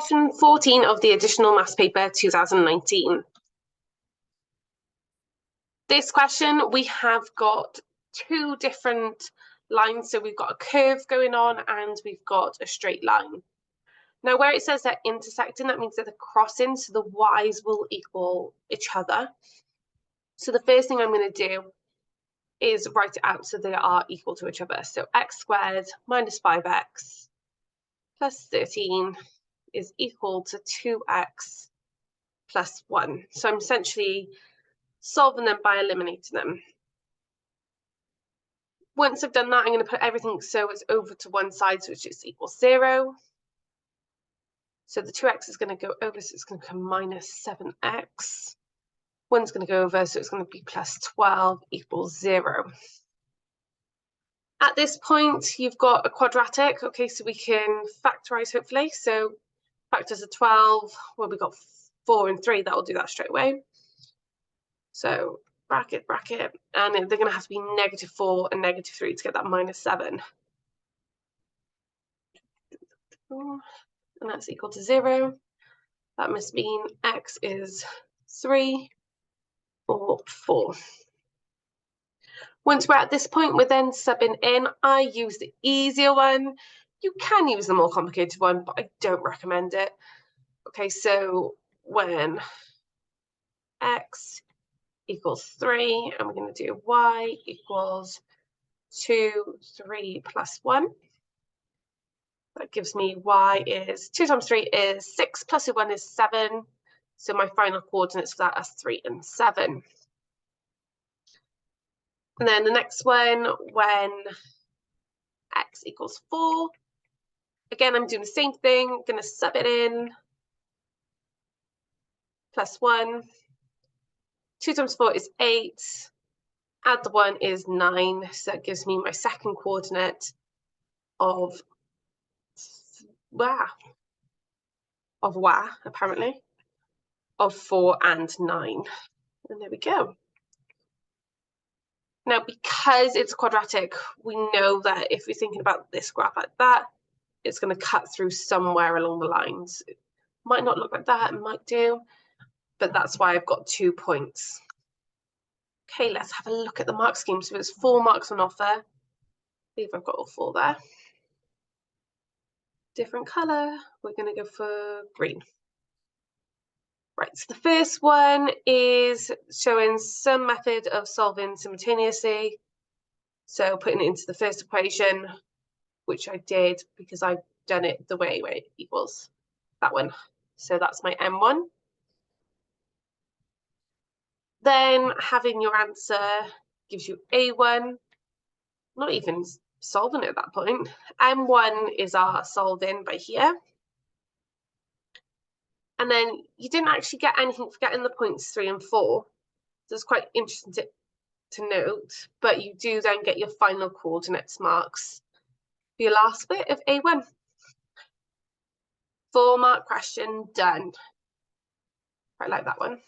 Question 14 of the additional maths paper 2019. This question, we have got two different lines. So we've got a curve going on and we've got a straight line. Now where it says they're intersecting, that means that they're crossing, so the y's will equal each other. So the first thing I'm going to do is write it out so they are equal to each other. So x squared minus 5x plus 13 is equal to 2x plus 1. So I'm essentially solving them by eliminating them. Once I've done that, I'm going to put everything so it's over to one side, so it's just equals 0. So the 2x is going to go over, so it's going to become minus 7x. 1's going to go over, so it's going to be plus 12 equals 0. At this point, you've got a quadratic. Okay, so we can factorize, hopefully. So factors of 12, well, we've got 4 and 3. That will do that straight away. So bracket, bracket, and they're going to have to be -4 and -3 to get that minus 7. And that's equal to 0. That must mean x is 3, 4, 4. Once we're at this point, we're then subbing in. I use the easier one. You can use the more complicated one, but I don't recommend it. Okay, so when x equals 3, and we're going to do y equals 2, 3 plus 1. That gives me y is 2 times 3 is 6, plus 1 is 7. So my final coordinates for that are 3 and 7. And then the next one, when x equals 4, again, I'm doing the same thing. I'm going to sub it in. Plus 1. 2 times 4 is 8. Add the 1 is 9. So that gives me my second coordinate of apparently, of 4 and 9. And there we go. Now, because it's quadratic, we know that if we're thinking about this graph like that, it's going to cut through somewhere along the lines. It might not look like that, it might do, but that's why I've got 2 points. Okay, let's have a look at the mark scheme. So it's 4 marks on offer. I believe I've got all 4 there. Different colour. We're going to go for green. Right, so the first one is showing some method of solving simultaneously. So putting it into the first equation, which I did because I've done it the way where it equals that one. So that's my M1. Then having your answer gives you A1. Not even solving it at that point. M1 is our solving by here. And then you didn't actually get anything for getting the points 3 and 4. So it's quite interesting to note, but you do then get your final coordinates marks for your last bit of A1. 4 mark question done. Quite like that one.